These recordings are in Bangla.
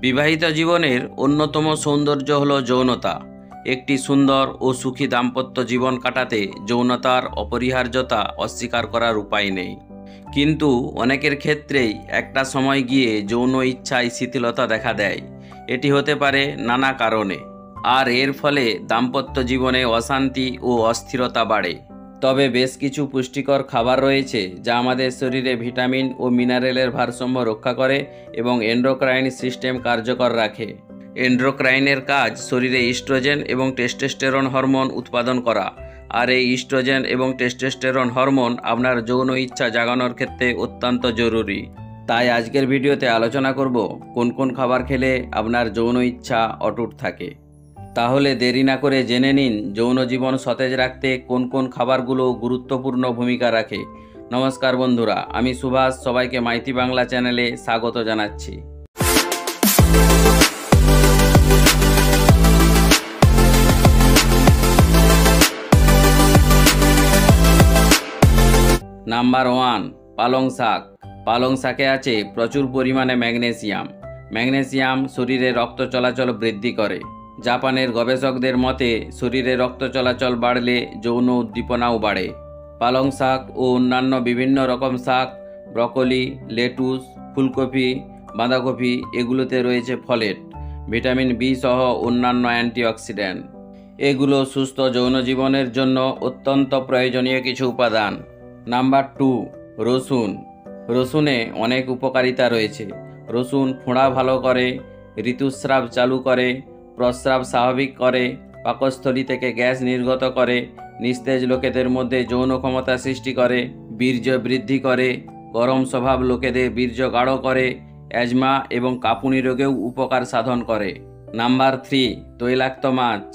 বিবাহিত জীবনের অন্যতম সৌন্দর্য হলো যৌনতা। একটি সুন্দর ও সুখী দাম্পত্য জীবন কাটাতে যৌনতার অপরিহার্যতা অস্বীকার করার উপায় নেই। কিন্তু অনেকের ক্ষেত্রেই একটা সময় গিয়ে যৌন ইচ্ছায় শিথিলতা দেখা দেয়। এটি হতে পারে নানা কারণে, আর এর ফলে দাম্পত্য জীবনে অশান্তি ও অস্থিরতা বাড়ে। তবে বেশ কিছু পুষ্টিকর খাবার রয়েছে যা আমাদের শরীরে ভিটামিন ও মিনারেলের ভারসাম্য রক্ষা করে এবং এন্ডোক্রাইন সিস্টেম কার্যকর রাখে। এন্ডোক্রাইনের কাজ শরীরে ইস্ট্রোজেন এবং টেস্টোস্টেরন হরমোন উৎপাদন করা, আর এই ইস্ট্রোজেন এবং টেস্টোস্টেরন হরমোন আপনার যৌন ইচ্ছা জাগানোর ক্ষেত্রে অত্যন্ত জরুরি। তাই আজকের ভিডিওতে আলোচনা করব কোন কোন খাবার খেলে আপনার যৌন ইচ্ছা অটুট থাকে। তাহলে দেরি না করে জেনে নিন যৌন জীবন সতেজ রাখতে কোন কোন খাবারগুলো গুরুত্বপূর্ণ ভূমিকা রাখে। নমস্কার বন্ধুরা, আমি সুভাষ, সবাইকে মাইতি বাংলা চ্যানেলে স্বাগত জানাচ্ছি। নাম্বার 1, পালং শাক। পালং শাকে আছে প্রচুর পরিমাণে ম্যাগনেসিয়াম। ম্যাগনেসিয়াম শরীরে রক্ত চলাচল বৃদ্ধি করে। জাপানের গবেষকদের মতে শরীরে রক্ত চলাচল বাড়লে যৌন উদ্দীপনাও বাড়ে। পালং শাক ও অন্যান্য বিভিন্ন রকম শাক, ব্রকলি, লেটুস, ফুলকপি, বাঁধাকপি এগুলোতে রয়েছে ফলেট, ভিটামিন বি সহ অন্যান্য অ্যান্টিঅক্সিডেন্ট। এগুলো সুস্থ যৌন জীবনের জন্য অত্যন্ত প্রয়োজনীয় কিছু উপাদান। নাম্বার 2, রসুন। রসুনে অনেক উপকারিতা রয়েছে। রসুন ফোঁড়া ভালো করে, ঋতুস্রাব চালু করে, প্রস্রাব স্বাভাবিক করে, পাকস্থলী থেকে গ্যাস নির্গত করে, নিস্তেজ লোকেদের মধ্যে যৌন ক্ষমতা সৃষ্টি করে, বীর্য বৃদ্ধি করে, গরম স্বভাব লোকেদের বীর্য গাঢ় করে, অ্যাজমা এবং কাঁপুনি রোগেও উপকার সাধন করে। নাম্বার 3, তৈলাক্ত মাছ।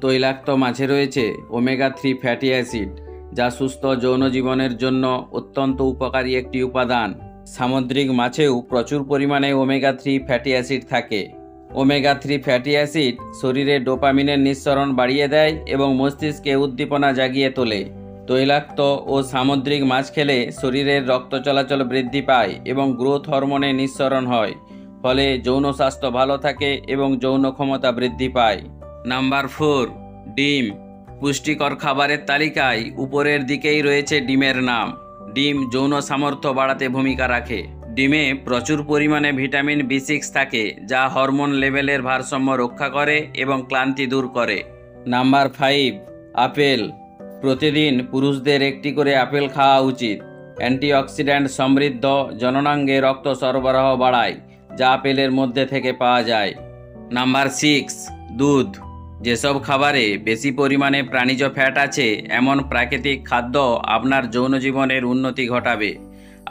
তৈলাক্ত মাছে রয়েছে ওমেগা 3 ফ্যাটি অ্যাসিড, যা সুস্থ যৌন জীবনের জন্য অত্যন্ত উপকারী একটি উপাদান। সামুদ্রিক মাছেও প্রচুর পরিমাণে ওমেগা 3 ফ্যাটি অ্যাসিড থাকে। ওমেগা 3 ফ্যাটি অ্যাসিড শরীরে ডোপামিনের নিঃসরণ বাড়িয়ে দেয় এবং মস্তিষ্কে উদ্দীপনা জাগিয়ে তোলে। তৈলাক্ত ও সামুদ্রিক মাছ খেলে শরীরের রক্ত চলাচল বৃদ্ধি পায় এবং গ্রোথ হরমোনের নিঃসরণ হয়, ফলে যৌন স্বাস্থ্য ভালো থাকে এবং যৌন ক্ষমতা বৃদ্ধি পায়। নাম্বার 4, ডিম। পুষ্টিকর খাবারের তালিকায় উপরের দিকেই রয়েছে ডিমের নাম। ডিম যৌন সামর্থ্য বাড়াতে ভূমিকা রাখে। ডিমে প্রচুর পরিমাণে ভিটামিন B6 থাকে, যা হরমোন লেভেলের ভারসাম্য রক্ষা করে এবং ক্লান্তি দূর করে। Number 5, apple. প্রতিদিন পুরুষদের একটি করে আপেল খাওয়া উচিত। অ্যান্টিঅক্সিডেন্ট সমৃদ্ধ, জননাঙ্গে রক্ত সরবরাহ বাড়ায়, যা আপেলের মধ্যে থেকে পাওয়া যায়। নাম্বার 6, দুধ। যেসব খাবারে বেশি পরিমাণে প্রাণীজ ফ্যাট আছে এমন প্রাকৃতিক খাদ্য আপনার যৌন জীবনের উন্নতি ঘটাবে।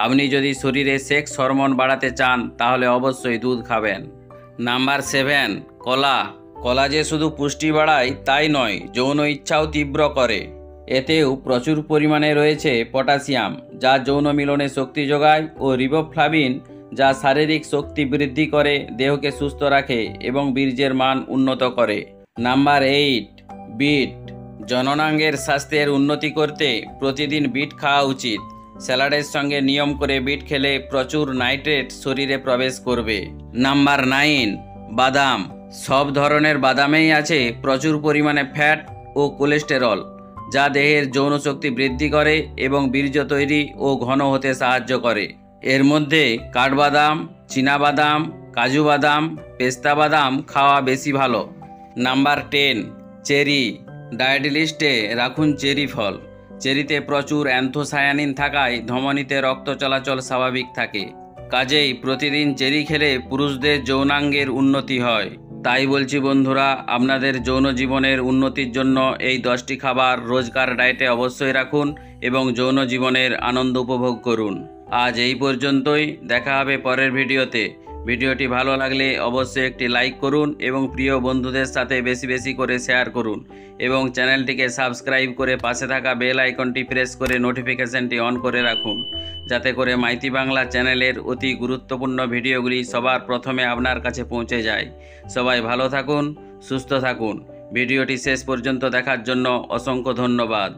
আপনি যদি শরীরে সেক্স হরমোন বাড়াতে চান তাহলে অবশ্যই দুধ খাবেন। নাম্বার 7, কলা। কলা যে শুধু পুষ্টি বাড়ায় তাই নয়, যৌন ইচ্ছাও তীব্র করে। এতেও প্রচুর পরিমাণে রয়েছে পটাশিয়াম, যা যৌন মিলনে শক্তি যোগায়, ও রিবোফ্লাভিন, যা শারীরিক শক্তি বৃদ্ধি করে, দেহকে সুস্থ রাখে এবং বীর্যের মান উন্নত করে। Number 8, bit. জননাঙ্গের স্বাস্থ্যের উন্নতি করতে প্রতিদিন বিট খাওয়া উচিত। স্যালাডের সঙ্গে নিয়ম করে বিট খেলে প্রচুর নাইট্রেট শরীরে প্রবেশ করবে। নাম্বার 9, বাদাম। সব ধরনের বাদামেই আছে প্রচুর পরিমাণে ফ্যাট ও কোলেস্টেরল, যা দেহের যৌন শক্তি বৃদ্ধি করে এবং বীর্য তৈরি ও ঘন হতে সাহায্য করে। এর মধ্যে কাঠবাদাম, চীনাবাদাম, কাজু বাদাম, পেস্তা বাদাম খাওয়া বেশি ভালো। Number 10, cherry. ডায়েট লিস্টে রাখুন চেরি ফল। চেরিতে প্রচুর অ্যান্থোসায়ানিন থাকায় ধমনীতে রক্ত চলাচল স্বাভাবিক থাকে। কাজেই প্রতিদিন চেরি খেলে পুরুষদের যৌনাঙ্গের উন্নতি হয়। তাই বলছি বন্ধুরা, আপনাদের যৌন জীবনের উন্নতির জন্য এই 10টি খাবার রোজকার ডায়েটে অবশ্যই রাখুন এবং যৌন জীবনের আনন্দ উপভোগ করুন। আজ এই পর্যন্তই, দেখা হবে পরের ভিডিওতে। ভিডিওটি ভালো লাগলে অবশ্যই একটি লাইক করুন এবং প্রিয় বন্ধুদের সাথে বেশি বেশি করে শেয়ার করুন এবং চ্যানেলটিকে সাবস্ক্রাইব করে পাশে থাকা বেল আইকনটি প্রেস করে নোটিফিকেশনটি অন করে রাখুন, যাতে করে মাইতি বাংলা চ্যানেলের অতি গুরুত্বপূর্ণ ভিডিওগুলি সবার প্রথমে আপনার কাছে পৌঁছে যায়। সবাই ভালো থাকুন, সুস্থ থাকুন। ভিডিওটি শেষ পর্যন্ত দেখার জন্য অসংখ্য ধন্যবাদ।